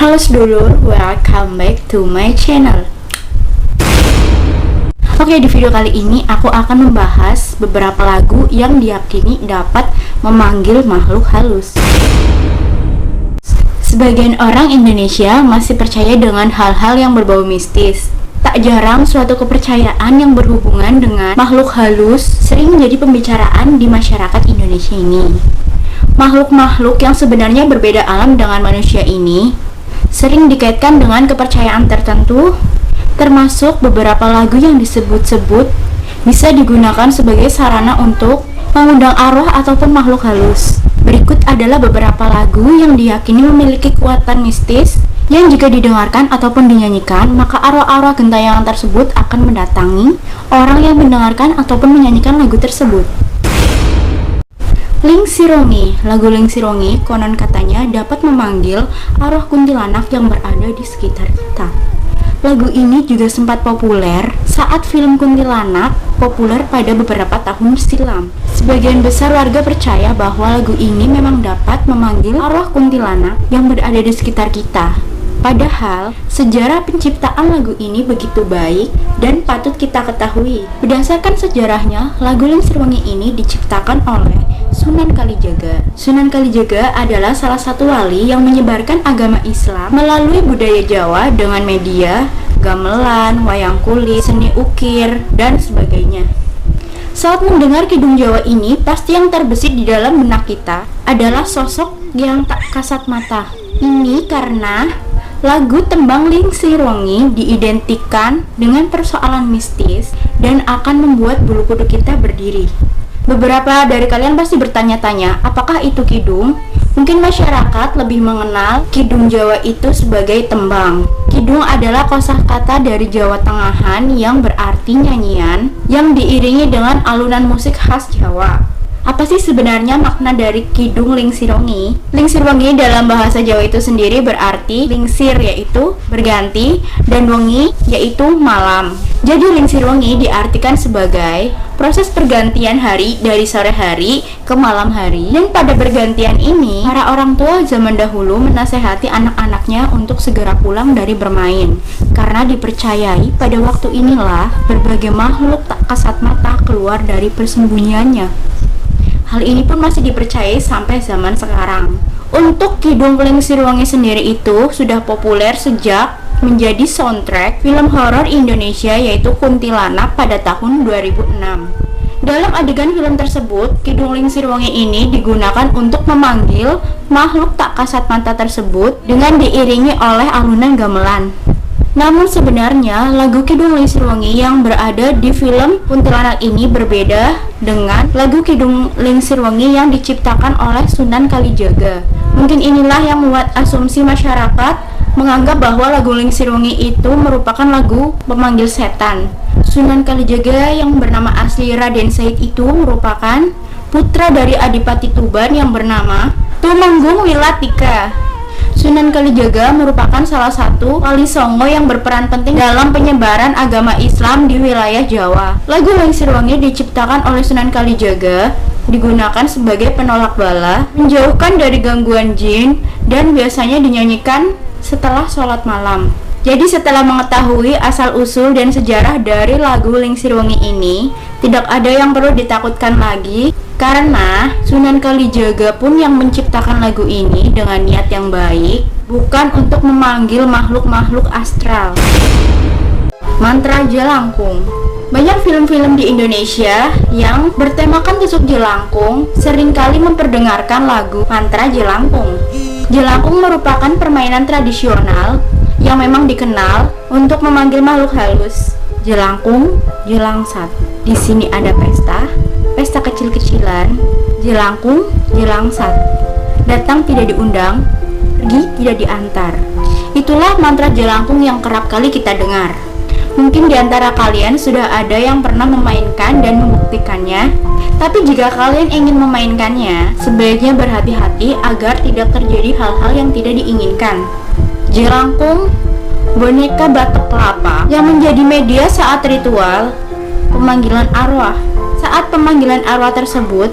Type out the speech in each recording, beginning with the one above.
Halo sedulur, welcome back to my channel. Oke, di video kali ini aku akan membahas beberapa lagu yang diyakini dapat memanggil makhluk halus. Sebagian orang Indonesia masih percaya dengan hal-hal yang berbau mistis. Tak jarang suatu kepercayaan yang berhubungan dengan makhluk halus sering menjadi pembicaraan di masyarakat Indonesia ini. Makhluk-makhluk yang sebenarnya berbeda alam dengan manusia ini sering dikaitkan dengan kepercayaan tertentu, termasuk beberapa lagu yang disebut-sebut bisa digunakan sebagai sarana untuk mengundang arwah ataupun makhluk halus. Berikut adalah beberapa lagu yang diyakini memiliki kekuatan mistis yang jika didengarkan ataupun dinyanyikan, maka arwah-arwah gentayangan tersebut akan mendatangi orang yang mendengarkan ataupun menyanyikan lagu tersebut. Lingsirongi. Lagu Lingsirongi konon katanya dapat memanggil arwah kuntilanak yang berada di sekitar kita. Lagu ini juga sempat populer saat film Kuntilanak populer pada beberapa tahun silam. Sebagian besar warga percaya bahwa lagu ini memang dapat memanggil arwah kuntilanak yang berada di sekitar kita. Padahal, sejarah penciptaan lagu ini begitu baik dan patut kita ketahui. Berdasarkan sejarahnya, lagu Lingsirongi ini diciptakan oleh Sunan Kalijaga. Sunan Kalijaga adalah salah satu wali yang menyebarkan agama Islam melalui budaya Jawa dengan media, gamelan, wayang kulit, seni ukir, dan sebagainya. Saat mendengar kidung Jawa ini, pasti yang terbesit di dalam benak kita adalah sosok yang tak kasat mata. Ini karena lagu tembang Lingsirongi diidentikan dengan persoalan mistis dan akan membuat bulu kuduk kita berdiri. Beberapa dari kalian pasti bertanya-tanya, apakah itu kidung? Mungkin masyarakat lebih mengenal kidung Jawa itu sebagai tembang. Kidung adalah kosakata dari Jawa Tengahan yang berarti nyanyian yang diiringi dengan alunan musik khas Jawa. Apa sih sebenarnya makna dari kidung Lingsirongi? Lingsirongi dalam bahasa Jawa itu sendiri berarti lingsir yaitu berganti dan wengi yaitu malam. Jadi Lingsirongi diartikan sebagai proses pergantian hari dari sore hari ke malam hari. Dan pada pergantian ini, para orang tua zaman dahulu menasehati anak-anaknya untuk segera pulang dari bermain. Karena dipercayai pada waktu inilah berbagai makhluk tak kasat mata keluar dari persembunyiannya. Hal ini pun masih dipercayai sampai zaman sekarang. Untuk kidung Lingsirongi sendiri itu sudah populer sejak menjadi soundtrack film horor Indonesia yaitu Kuntilanak pada tahun 2006. Dalam adegan film tersebut, kidung Lingsirongi ini digunakan untuk memanggil makhluk tak kasat mata tersebut dengan diiringi oleh alunan gamelan. Namun sebenarnya lagu kidung Lingsirongi yang berada di film Kuntilanak ini berbeda dengan lagu kidung Lingsirongi yang diciptakan oleh Sunan Kalijaga. Mungkin inilah yang membuat asumsi masyarakat menganggap bahwa lagu Lingsirongi itu merupakan lagu pemanggil setan. Sunan Kalijaga yang bernama asli Raden Said itu merupakan putra dari Adipati Tuban yang bernama Tumenggung Wilatika. Sunan Kalijaga merupakan salah satu wali songo yang berperan penting dalam penyebaran agama Islam di wilayah Jawa. Lagu Lingsirongi diciptakan oleh Sunan Kalijaga digunakan sebagai penolak bala, menjauhkan dari gangguan jin, dan biasanya dinyanyikan setelah sholat malam. Jadi setelah mengetahui asal-usul dan sejarah dari lagu Lingsirongi ini, tidak ada yang perlu ditakutkan lagi karena Sunan Kalijaga pun yang menciptakan lagu ini dengan niat yang baik, bukan untuk memanggil makhluk-makhluk astral. Mantra Jelangkung. Banyak film-film di Indonesia yang bertemakan tusuk jelangkung seringkali memperdengarkan lagu Mantra Jelangkung. Jelangkung merupakan permainan tradisional yang memang dikenal untuk memanggil makhluk halus. Jelangkung, jelangsat. Di sini ada pesta kecil-kecilan. Jelangkung, jelangsat. Datang tidak diundang, pergi tidak diantar. Itulah mantra jelangkung yang kerap kali kita dengar. Mungkin di antara kalian sudah ada yang pernah memainkan dan membuktikannya. Tapi jika kalian ingin memainkannya, sebaiknya berhati-hati agar tidak terjadi hal-hal yang tidak diinginkan. Jelangkung, boneka batok kelapa yang menjadi media saat ritual pemanggilan arwah. Saat pemanggilan arwah tersebut,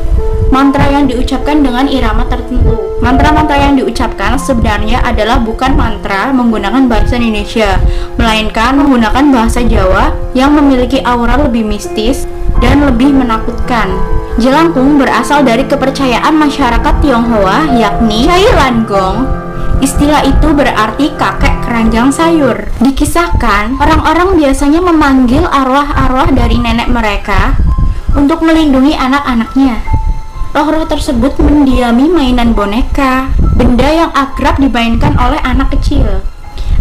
mantra yang diucapkan dengan irama tertentu. Mantra-mantra yang diucapkan sebenarnya adalah bukan mantra menggunakan bahasa Indonesia, melainkan menggunakan bahasa Jawa yang memiliki aura lebih mistis dan lebih menakutkan. Jelangkung berasal dari kepercayaan masyarakat Tionghoa, yakni Cai Lan Gong. Istilah itu berarti kakek keranjang sayur. Dikisahkan, orang-orang biasanya memanggil arwah-arwah dari nenek mereka untuk melindungi anak-anaknya. Roh-roh tersebut mendiami mainan boneka, benda yang akrab dimainkan oleh anak kecil.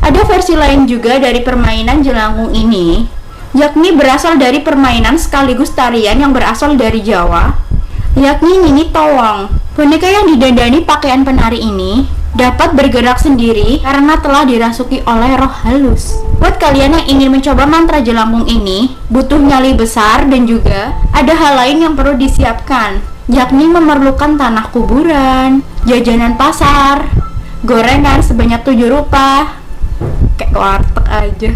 Ada versi lain juga dari permainan jelangkung ini, yakni berasal dari permainan sekaligus tarian yang berasal dari Jawa, yakni Nini Towong. Boneka yang didandani pakaian penari ini dapat bergerak sendiri karena telah dirasuki oleh roh halus. Buat kalian yang ingin mencoba mantra jelangkung ini, butuh nyali besar dan juga ada hal lain yang perlu disiapkan, yakni memerlukan tanah kuburan, jajanan pasar, gorengan sebanyak 7 rupa, kayak warteg aja,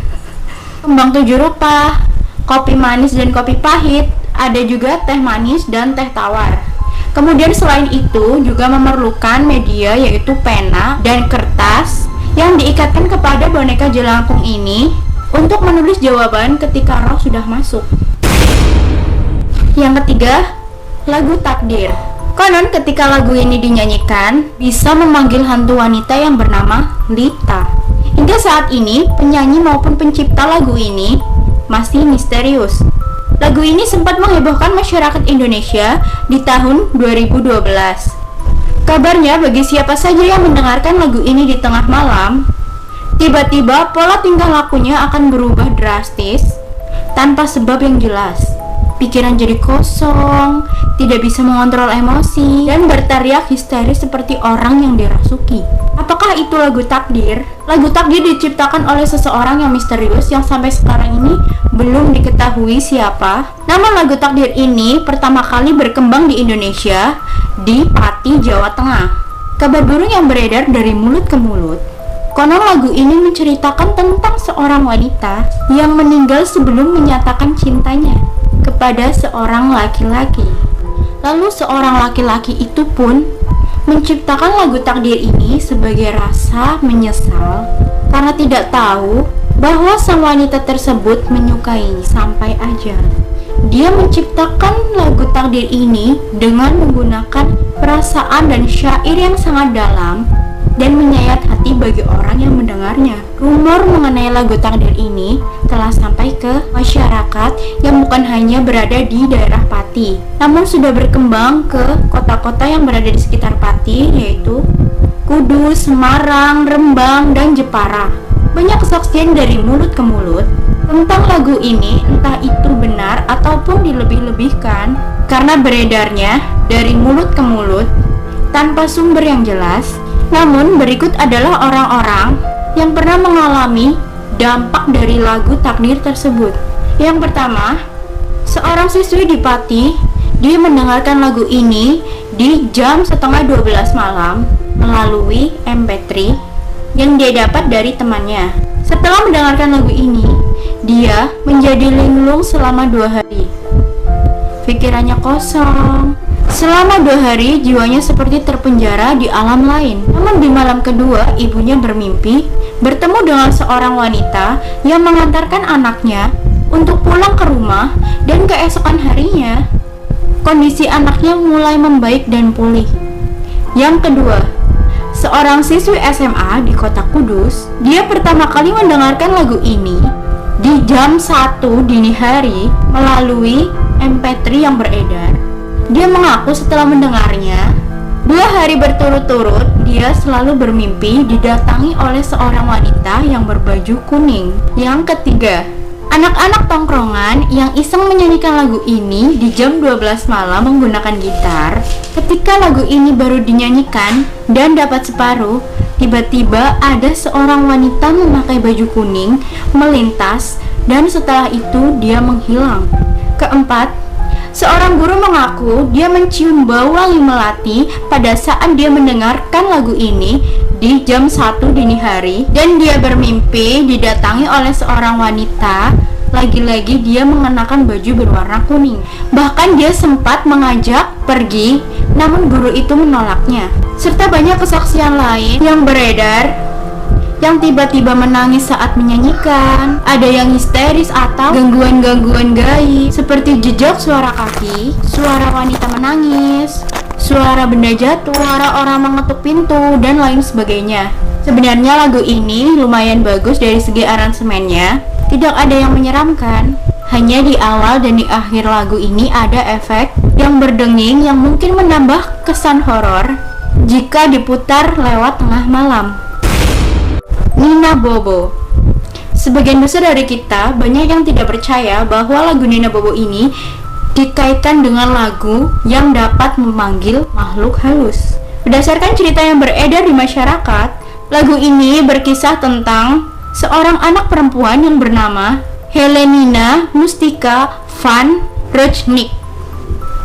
kembang 7 rupa, kopi manis dan kopi pahit, ada juga teh manis dan teh tawar. Kemudian selain itu juga memerlukan media yaitu pena dan kertas yang diikatkan kepada boneka jelangkung ini untuk menulis jawaban ketika roh sudah masuk. Yang ketiga, lagu takdir. Konon ketika lagu ini dinyanyikan bisa memanggil hantu wanita yang bernama Lita. Hingga saat ini penyanyi maupun pencipta lagu ini masih misterius. Lagu ini sempat menghebohkan masyarakat Indonesia di tahun 2012. Kabarnya bagi siapa saja yang mendengarkan lagu ini di tengah malam, tiba-tiba pola tingkah lakunya akan berubah drastis tanpa sebab yang jelas. Pikiran jadi kosong, tidak bisa mengontrol emosi, dan berteriak histeris seperti orang yang dirasuki. Apakah itu lagu takdir? Lagu takdir diciptakan oleh seseorang yang misterius yang sampai sekarang ini belum diketahui siapa. Nama lagu takdir ini pertama kali berkembang di Indonesia, di Pati, Jawa Tengah. Kabar burung yang beredar dari mulut ke mulut. Konon lagu ini menceritakan tentang seorang wanita yang meninggal sebelum menyatakan cintanya kepada seorang laki-laki. Lalu seorang laki-laki itu pun menciptakan lagu takdir ini sebagai rasa menyesal karena tidak tahu bahwa sang wanita tersebut menyukainya sampai ajal. Dia menciptakan lagu takdir ini dengan menggunakan perasaan dan syair yang sangat dalam dan menyayat hati bagi orang yang mendengarnya. Rumor mengenai lagu takdir ini telah sampai ke masyarakat yang bukan hanya berada di daerah Pati, namun sudah berkembang ke kota-kota yang berada di sekitar Pati, yaitu Kudus, Semarang, Rembang, dan Jepara. Banyak kesaksian dari mulut ke mulut tentang lagu ini, entah itu benar ataupun dilebih-lebihkan karena beredarnya dari mulut ke mulut tanpa sumber yang jelas. Namun berikut adalah orang-orang yang pernah mengalami dampak dari lagu takdir tersebut. Yang pertama, seorang siswi di Pati, dia mendengarkan lagu ini di jam setengah 12 malam melalui MP3 yang dia dapat dari temannya. Setelah mendengarkan lagu ini, dia menjadi linglung selama 2 hari. Pikirannya kosong. Selama 2 hari, jiwanya seperti terpenjara di alam lain. Namun di malam kedua, ibunya bermimpi bertemu dengan seorang wanita yang mengantarkan anaknya untuk pulang ke rumah, dan keesokan harinya, kondisi anaknya mulai membaik dan pulih. Yang kedua, seorang siswi SMA di kota Kudus, dia pertama kali mendengarkan lagu ini di jam 1 dini hari melalui MP3 yang beredar. Dia mengaku setelah mendengarnya, 2 hari berturut-turut dia selalu bermimpi didatangi oleh seorang wanita yang berbaju kuning. Yang ketiga, anak-anak tongkrongan yang iseng menyanyikan lagu ini di jam 12 malam menggunakan gitar. Ketika lagu ini baru dinyanyikan dan dapat separuh, tiba-tiba ada seorang wanita memakai baju kuning melintas dan setelah itu dia menghilang. Keempat, seorang guru mengaku dia mencium bau wangi melati pada saat dia mendengarkan lagu ini di jam 1 dini hari, dan dia bermimpi didatangi oleh seorang wanita Lagi-lagi dia mengenakan baju berwarna kuning. Bahkan dia sempat mengajak pergi, namun guru itu menolaknya. Serta banyak kesaksian lain yang beredar, yang tiba-tiba menangis saat menyanyikan, ada yang histeris atau gangguan-gangguan gaib seperti jejak suara kaki, suara wanita menangis, suara benda jatuh, suara orang mengetuk pintu, dan lain sebagainya. Sebenarnya lagu ini lumayan bagus dari segi aransemennya, tidak ada yang menyeramkan. Hanya di awal dan di akhir lagu ini ada efek yang berdenging yang mungkin menambah kesan horor jika diputar lewat tengah malam. Nina Bobo. Sebagian besar dari kita banyak yang tidak percaya bahwa lagu Nina Bobo ini dikaitkan dengan lagu yang dapat memanggil makhluk halus. Berdasarkan cerita yang beredar di masyarakat, lagu ini berkisah tentang seorang anak perempuan yang bernama Helenina Mustika van Rojnik.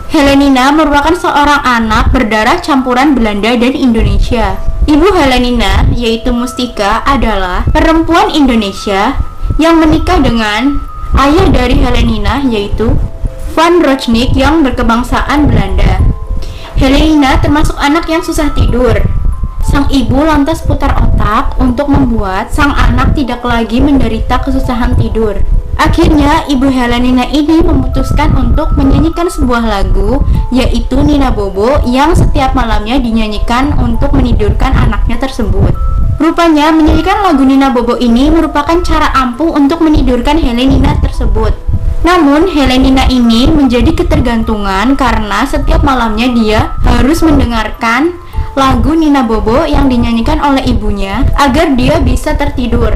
Helenina merupakan seorang anak berdarah campuran Belanda dan Indonesia. Ibu Helenina, yaitu Mustika, adalah perempuan Indonesia yang menikah dengan ayah dari Helenina, yaitu Van Rojnik yang berkebangsaan Belanda. Helenina termasuk anak yang susah tidur. Sang ibu lantas putar otak untuk membuat sang anak tidak lagi menderita kesusahan tidur. Akhirnya, ibu Helenina ini memutuskan untuk menyanyikan sebuah lagu, yaitu Nina Bobo, yang setiap malamnya dinyanyikan untuk menidurkan anaknya tersebut. Rupanya, menyanyikan lagu Nina Bobo ini merupakan cara ampuh untuk menidurkan Helenina tersebut. Namun, Helenina ini menjadi ketergantungan karena setiap malamnya dia harus mendengarkan lagu Nina Bobo yang dinyanyikan oleh ibunya agar dia bisa tertidur.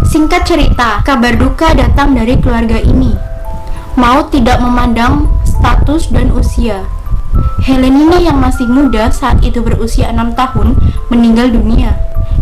Singkat cerita, kabar duka datang dari keluarga ini. Maut tidak memandang status dan usia. Helenina yang masih muda saat itu berusia 6 tahun meninggal dunia.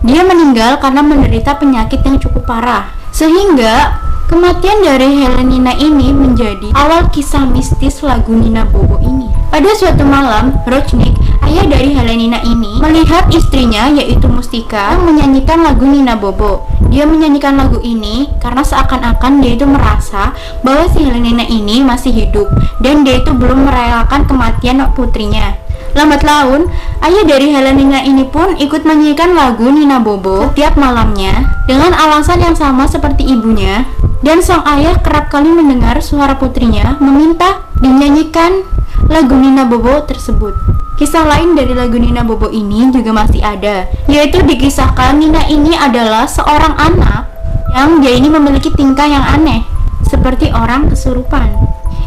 Dia meninggal karena menderita penyakit yang cukup parah. Sehingga kematian dari Helenina ini menjadi awal kisah mistis lagu Nina Bobo ini. Pada suatu malam, Rojnik, ayah dari Helenina ini, melihat istrinya yaitu Mustika menyanyikan lagu Nina Bobo. Dia menyanyikan lagu ini karena seakan-akan dia itu merasa bahwa si Helenina ini masih hidup dan dia itu belum merelakan kematian putrinya. Lambat laun, ayah dari Helenina ini pun ikut menyanyikan lagu Nina Bobo setiap malamnya dengan alasan yang sama seperti ibunya, dan sang ayah kerap kali mendengar suara putrinya meminta dinyanyikan lagu Nina Bobo tersebut. Kisah lain dari lagu Nina Bobo ini juga masih ada, yaitu dikisahkan Nina ini adalah seorang anak yang dia ini memiliki tingkah yang aneh, seperti orang kesurupan.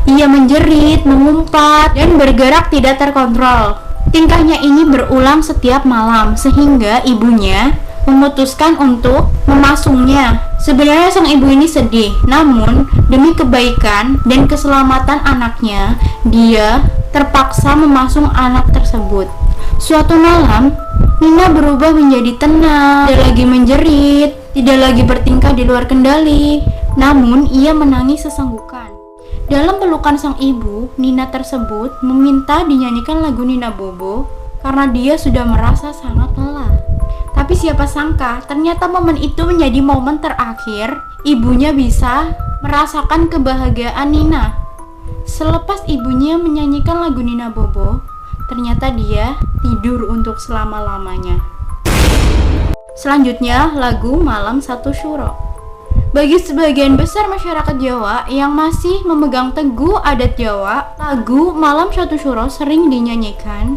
Ia menjerit, mengumpat, dan bergerak tidak terkontrol. Tingkahnya ini berulang setiap malam, sehingga ibunya memutuskan untuk memasungnya. Sebenarnya sang ibu ini sedih, namun demi kebaikan dan keselamatan anaknya, dia terpaksa memasung anak tersebut. Suatu malam, Nina berubah menjadi tenang, tidak lagi menjerit, tidak lagi bertingkah di luar kendali, namun ia menangis sesenggukan. Dalam pelukan sang ibu, Nina tersebut meminta dinyanyikan lagu Nina Bobo karena dia sudah merasa sangat lelah. Tapi siapa sangka, ternyata momen itu menjadi momen terakhir ibunya bisa merasakan kebahagiaan Nina. Selepas ibunya menyanyikan lagu Nina Bobo, ternyata dia tidur untuk selama-lamanya. Selanjutnya, lagu Malam Satu Syuro. Bagi sebagian besar masyarakat Jawa yang masih memegang teguh adat Jawa, lagu Malam Satu Syuro sering dinyanyikan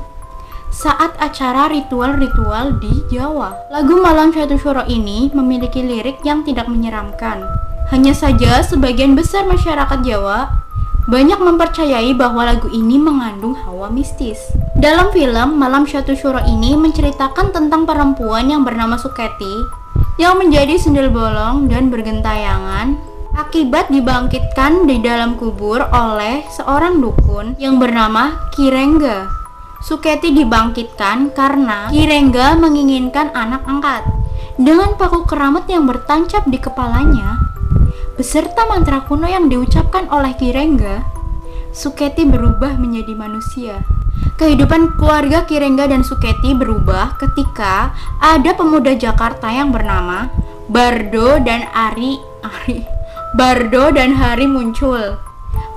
saat acara ritual-ritual di Jawa. Lagu Malam Satu Syuro ini memiliki lirik yang tidak menyeramkan. Hanya saja sebagian besar masyarakat Jawa banyak mempercayai bahwa lagu ini mengandung hawa mistis. Dalam film Malam Satu Syuro ini menceritakan tentang perempuan yang bernama Suketi yang menjadi sundel bolong dan bergentayangan akibat dibangkitkan di dalam kubur oleh seorang dukun yang bernama Ki Rengga. Suketi dibangkitkan karena Ki Rengga menginginkan anak angkat. Dengan paku keramat yang bertancap di kepalanya, beserta mantra kuno yang diucapkan oleh Ki Rengga, Suketi berubah menjadi manusia. Kehidupan keluarga Ki Rengga dan Suketi berubah ketika ada pemuda Jakarta yang bernama Bardo dan Ari Bardo dan Hari muncul.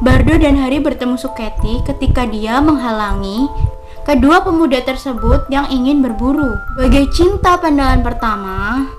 Bardo dan Hari bertemu Suketi ketika dia menghalangi kedua pemuda tersebut yang ingin berburu. Sebagai cinta pandangan pertama,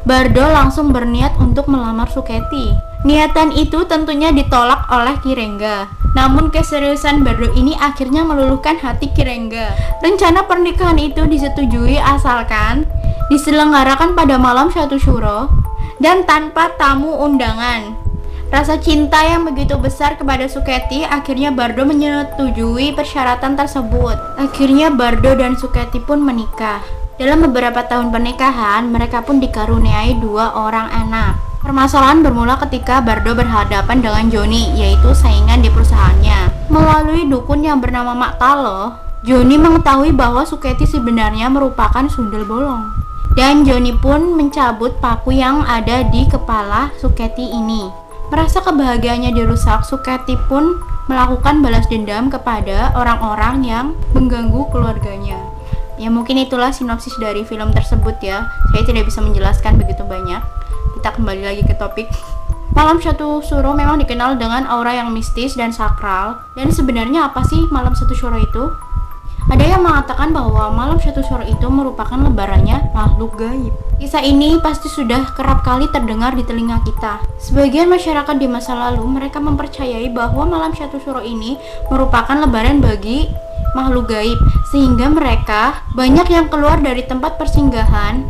Bardo langsung berniat untuk melamar Suketi. Niatan itu tentunya ditolak oleh Kirengga. Namun keseriusan Bardo ini akhirnya meluluhkan hati Kirengga. Rencana pernikahan itu disetujui asalkan diselenggarakan pada malam Satu Shuro dan tanpa tamu undangan. Rasa cinta yang begitu besar kepada Suketi, akhirnya Bardo menyetujui persyaratan tersebut. Akhirnya Bardo dan Suketi pun menikah. Dalam beberapa tahun pernikahan, mereka pun dikaruniai 2 orang anak. Permasalahan bermula ketika Bardo berhadapan dengan Joni, yaitu saingan di perusahaannya. Melalui dukun yang bernama Mak Talo, Joni mengetahui bahwa Suketi sebenarnya merupakan sundel bolong. Dan Joni pun mencabut paku yang ada di kepala Suketi ini. Merasa kebahagiaannya dirusak, Suketi pun melakukan balas dendam kepada orang-orang yang mengganggu keluarganya. Ya mungkin itulah sinopsis dari film tersebut ya. Saya tidak bisa menjelaskan begitu banyak. Kita kembali lagi ke topik. Malam Satu Shuro memang dikenal dengan aura yang mistis dan sakral. Dan sebenarnya apa sih Malam Satu Shuro itu? Ada yang mengatakan bahwa Malam Satu Shuro itu merupakan lebarannya makhluk gaib. Kisah ini pasti sudah kerap kali terdengar di telinga kita. Sebagian masyarakat di masa lalu mereka mempercayai bahwa Malam Satu Shuro ini merupakan lebaran bagi makhluk gaib, sehingga mereka banyak yang keluar dari tempat persinggahan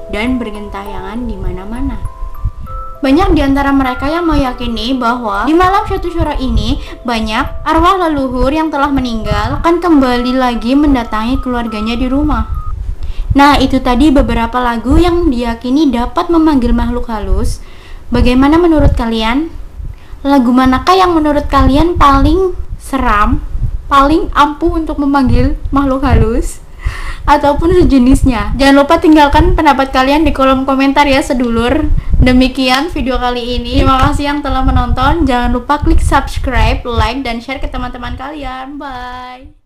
dan bergentayangan di mana-mana. Banyak di antara mereka yang meyakini bahwa di Malam Satu Shuro ini banyak arwah leluhur yang telah meninggal akan kembali lagi mendatangi keluarganya di rumah. Nah, itu tadi beberapa lagu yang diyakini dapat memanggil makhluk halus. Bagaimana menurut kalian? Lagu manakah yang menurut kalian paling seram, paling ampuh untuk memanggil makhluk halus ataupun sejenisnya? Jangan lupa tinggalkan pendapat kalian di kolom komentar ya sedulur. Demikian video kali ini. Terima kasih yang telah menonton. Jangan lupa klik subscribe, like, dan share ke teman-teman kalian. Bye.